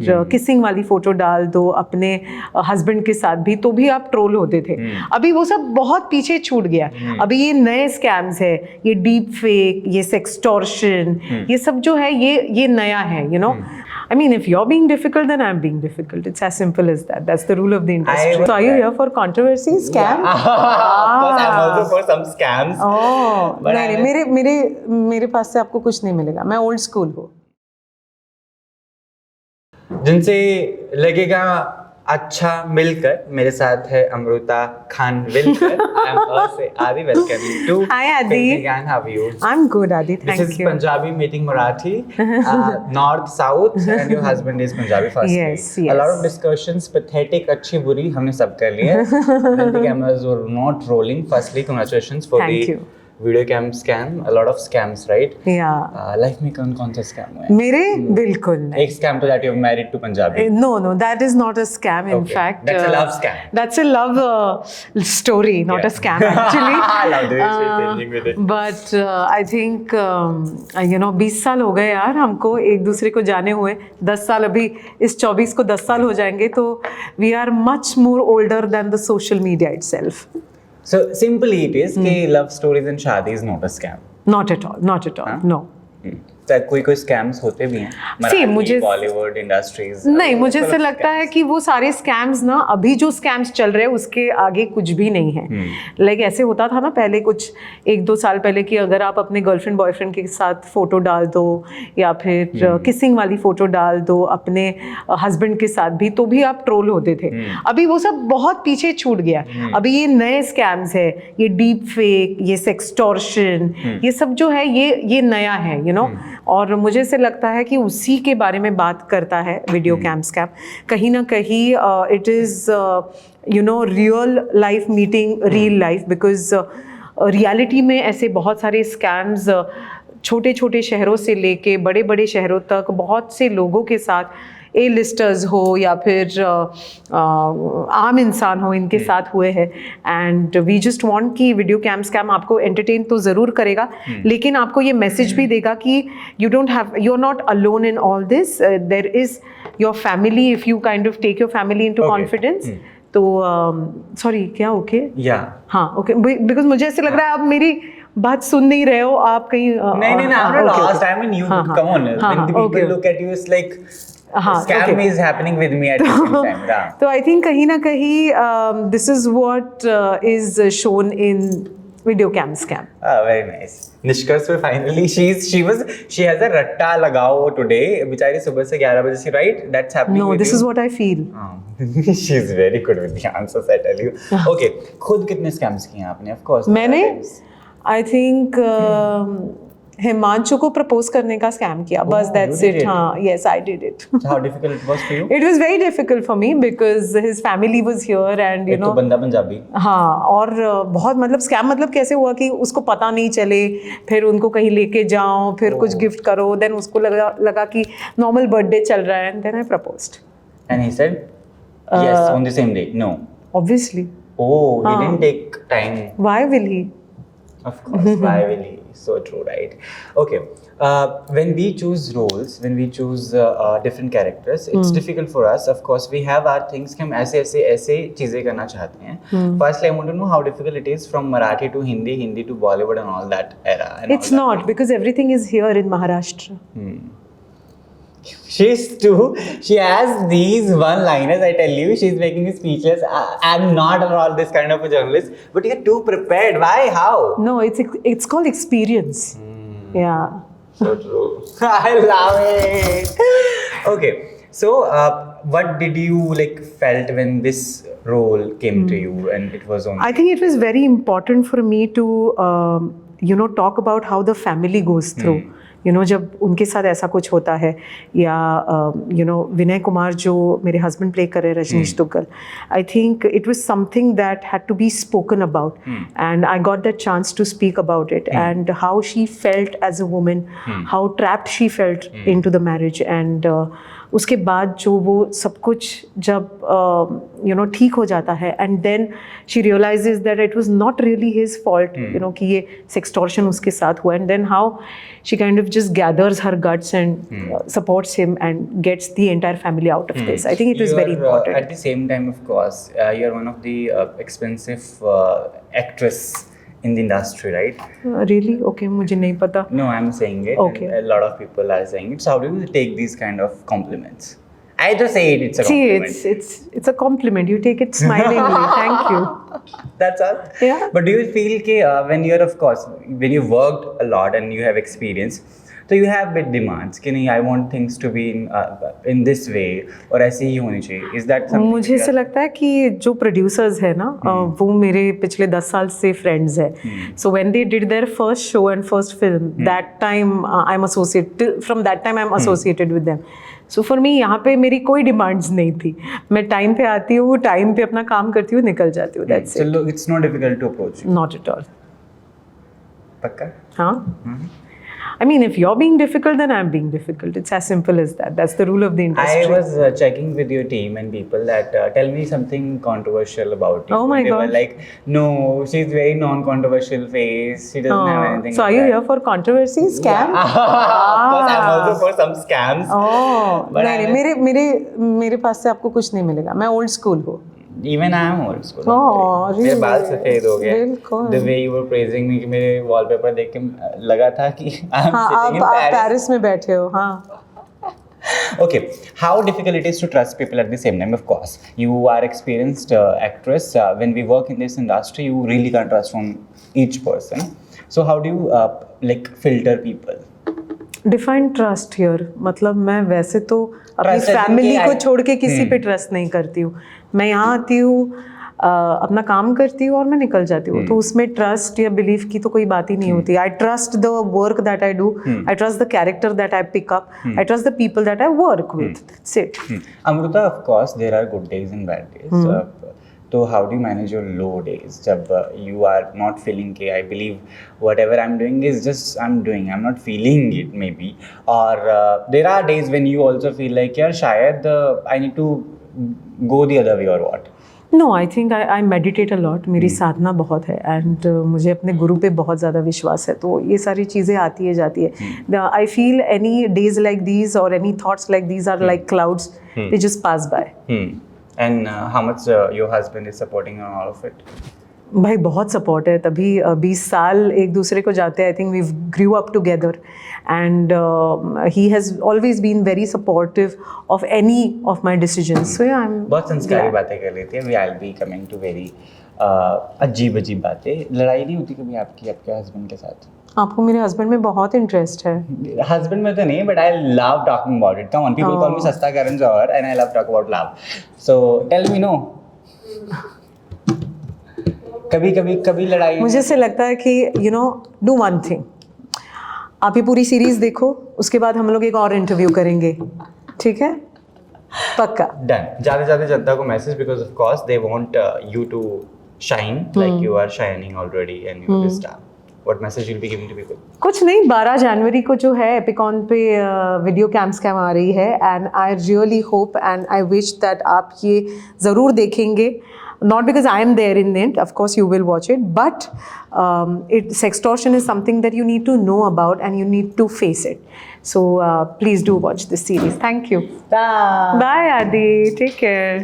Kissing वाली photo डाल दो अपने हस्बैंड के साथ भी, तो भी आप ट्रोल होते थे। अभी वो सब बहुत पीछे छूट गया। अभी ये नए स्कैम्स है, ये डीप फेक, ये सेक्सटॉर्शन, ये सब जो है ये नया है, you know. I mean, if you're being difficult, then I'm being difficult. It's as simple as that. That's the rule of the industry. So are you here for controversy, scam? Yeah. Of course, I'm also for some scams. Oh, नहीं, मेरे पास से आपको कुछ नहीं मिलेगा। मैं old school हूँ। जिनसे लगेगा अच्छा मिलकर, मेरे साथ है Amruta Khanvilkar. I'm Adi. Welcome to Hi Adi. Filmy Gang. How are you? I'm good, Adi. Thank you. This is Punjabi meeting Marathi, North South, and your husband is Punjabi first. Yes. A lot of discussions, pathetic, अच्छी बुरी हमने सब कर लिए। When the cameras were not rolling, firstly congratulations for Thank the you. video cam scam. A lot of scams, right? Yeah. Life में कौन सा scam हुआ है? मेरे बिल्कुल नहीं। एक scam तो that you're married to Punjabi. No, that is not a scam. In fact, that's a love scam. That's a love story, not a scam actually. I love the way she's changing with it. But I think 20 साल हो गए यार हमको एक दूसरे को जाने हुए। 10 साल, अभी इस 24 को 10 साल हो जाएंगे, तो we are much more older than the social media itself. So simply it is कि love stories and शादी is not a scam. Not at all. Not at all. हाँ? No. तो कोई स्कैम्स होते भी हैं मराठी, बॉलीवुड इंडस्ट्रीज। नहीं, मुझे ऐसा लगता है कि वो सारे स्कैम्स ना, अभी जो स्कैम्स चल रहे हैं उसके आगे कुछ भी नहीं है। लाइक ऐसे होता था ना पहले, कुछ 1-2 साल पहले, कि अगर आप अपने गर्लफ्रेंड बॉयफ्रेंड के साथ फोटो डाल दो या फिर किसिंग वाली फोटो डाल दो अपने हस्बैंड के साथ भी, तो भी आप ट्रोल होते थे। अभी वो सब बहुत पीछे छूट गया। अभी ये नए स्कैम्स है, ये डीप फेक, ये सेक्सटॉर्शन, ये सब जो है ये नया है, यू नो। और मुझे ऐसे लगता है कि उसी के बारे में बात करता है वीडियो कैम स्कैम। कहीं ना कहीं it is real life meeting real life, because reality में ऐसे बहुत सारे स्कैम्स छोटे छोटे शहरों से लेके बड़े बड़े शहरों तक बहुत से लोगों के साथ, ए लिस्टर्स हो या फिर आम इंसान हो, इनके साथ हुए हैं। एंड वी जस्ट वांट कि वीडियो कैम स्कैम आपको एंटरटेन तो ज़रूर करेगा, लेकिन आपको ये मैसेज भी देगा कि you are not alone in all this, there is your family, if you kind of take your family into confidence. तो सॉरी, क्या ओके? हाँ, ओके, बिकॉज मुझे ऐसे लग रहा है आप मेरी बात सुन नहीं रहे हो, आप कहीं नहीं, I'm not lost. I mean, you come on. When the people look at you, it's like scam is happening with me at the same time. तो I think कहीं ना कहीं this is what is shown in video cam scam. Very nice. निष्कर्ष में finally she has a रट्टा लगाओ today. बेचारी सुबह से 11 बजे से, right? That's happening. No, this is what I feel. She's very good with the answers, I tell you. Okay, खुद कितने scams किए हैं आपने? Of course. मैंने I think हिमांशु को प्रपोज करने का स्कैम किया, बस दैट्स इट। हाँ, yes, I did it. How difficult it was for you? It was very difficult for me because his family was here and you know. तो बंदा पंजाबी। हाँ, और बहुत मतलब स्कैम मतलब कैसे हुआ कि उसको पता नहीं चले, फिर उनको कहीं लेके जाओ, फिर कुछ गिफ्ट करो, देन उसको लगा कि नॉर्मल बर्थडे चल रहा है, and then I proposed. And he said yes on the same day? No. Obviously. Oh, he didn't take time. Why will he? Of course, why will he? So true, right? Okay. When we choose roles, when we choose different characters, it's difficult for us. Of course, we have our things कि हम ऐसे चीजें करना चाहते हैं. Firstly, I want to know how difficult it is from Marathi to Hindi, Hindi to Bollywood and all that era. It's not, because everything is here in Maharashtra. She has these one-liners, I tell you, she's making me speechless. I'm not at all this kind of a journalist, but you're too prepared. Why? How? No, it's called experience. Yeah. So true. I love it. Okay, so what did you felt when this role came to you and it was on? I think it was very important for me to talk about how the family goes through. जब उनके साथ ऐसा कुछ होता है, या विनय कुमार जो मेरे हस्बैंड प्ले कर रहे हैं, Rajneesh Duggal, I think it was something that had to be spoken about, and I got that chance to speak about it, and how she felt as a woman, how trapped she felt into the marriage, and उसके बाद जो वो सब कुछ जब ठीक हो जाता है and then she realises that it was not really his fault कि ये सेक्सटॉर्शन उसके साथ हुआ and then how she kind of just gathers her guts and supports him and gets the entire family out of this. I think it is very important. At the same time, of course, you are one of the expensive actress in the industry, right? Really? Okay, मुझे नहीं पता. No, I'm saying it. Okay. And a lot of people are saying it. So how do you take these kind of compliments? I just say it's a See, compliment. it's a compliment. You take it smilingly. Thank you. That's all. Yeah. But do you feel when you're, of course, when you worked a lot and you have experience, so you have big demands कि नहीं I want things to be in this way और ऐसे ही होनी चाहिए. Is that something? मुझे ऐसा लगता है कि जो प्रोड्यूसर्स है ना वो मेरे पिछले 10 साल से फ्रेंड्स है. So when they did their first show and first film that time I am associated from that time I am associated with them. So for me यहाँ पे मेरी कोई डिमांड्स नहीं थी. मैं टाइम पे आती हूँ, टाइम पे अपना काम करती हूँ, निकल जाती हूँ. That's it. So it's not difficult to approach you. Not at all. पक्का? हाँ. I mean, if you're being difficult, then I'm being difficult. It's as simple as that. That's the rule of the industry. I was checking with your team and people that tell me something controversial about you. Oh my They were gosh. like, no, she's very non-controversial face. She doesn't have anything. So are like you that. here for controversy, scam? Of course, I'm also for some scams. Oh, But नहीं, मेरे पास से आपको कुछ नहीं मिलेगा. मैं old school हूँ. Even I am old school. Oh, मेरे really? बाल सफेद हो गए. बिल्कुल. The way you were praising me कि मेरे wallpaper देख के लगा था कि I'm हाँ, sitting in आप Paris. पेरिस में बैठे हो. हाँ. Okay, how difficult it is to trust people at the same time? Of course, you are experienced actress. When we work in this industry, you really can't trust from each person. So how do you filter people? Define trust here मतलब मैं वैसे तो अपनी Trust as in family कि को I- छोड़ के किसी पे ट्रस्ट नहीं करती हूँ. मैं यहाँ आती हूँ, अपना काम करती हूँ और मैं निकल जाती हूँ. तो उसमें ट्रस्ट या बिलीफ की तो कोई बात ही नहीं होती. I trust the work that I do. I trust the character that I pick up. I trust the people that I work with. That's it. Amruta, of course, there are good days and bad days. So how do you manage your low days? जब you are not feeling कि I believe whatever I'm doing is just I'm doing. I'm not feeling it maybe. Or there are days when you also feel like यार शायद I need to go the other way or what? No I think I meditate a lot. मेरी साधना बहुत है and मुझे अपने गुरु पे बहुत ज़्यादा विश्वास है. तो ये सारी चीज़ें आती है जाती है. I feel any days like these और any thoughts like these are like clouds. They just pass by. And how much your husband is supporting on all of it? भाई बहुत सपोर्ट है. तभी 20 साल एक दूसरे को जाते हैं. I think we grew up together and he has always been very supportive of any of my decisions. So yeah I am बहुत संस्कारी बातें कर लेते हैं. We I be coming to very अजीब अजीब बातें. लड़ाई नहीं होती कभी आपकी आपके हस्बैंड के साथ? आपको मेरे हस्बैंड में बहुत इंटरेस्ट है. हस्बैंड में तो नहीं, but I love talking about it. Come on, people call me सस्ता Karan Johar and I love talk about love. So tell me. No कभी लड़ाई मुझे से लगता है कि डू वन थिंग. आप ये पूरी सीरीज देखो, उसके बाद हम लोग एक और इंटरव्यू करेंगे. ठीक है? पक्का. डन. जाते जनता को message, because of course they want you to shine like you are shining already and you are the star. What message you'll be giving to people? कुछ नहीं. 12 जनवरी को जो है एपिकॉन पे वीडियो कैम स्कैम आ रही है and I really hope and I wish that आप ये ज़रूर देखेंगे. Not because I am there in it, of course you will watch it, but sextortion is something that you need to know about and you need to face it. So please do watch this series. Thank you. Bye. Bye Adi. Take care.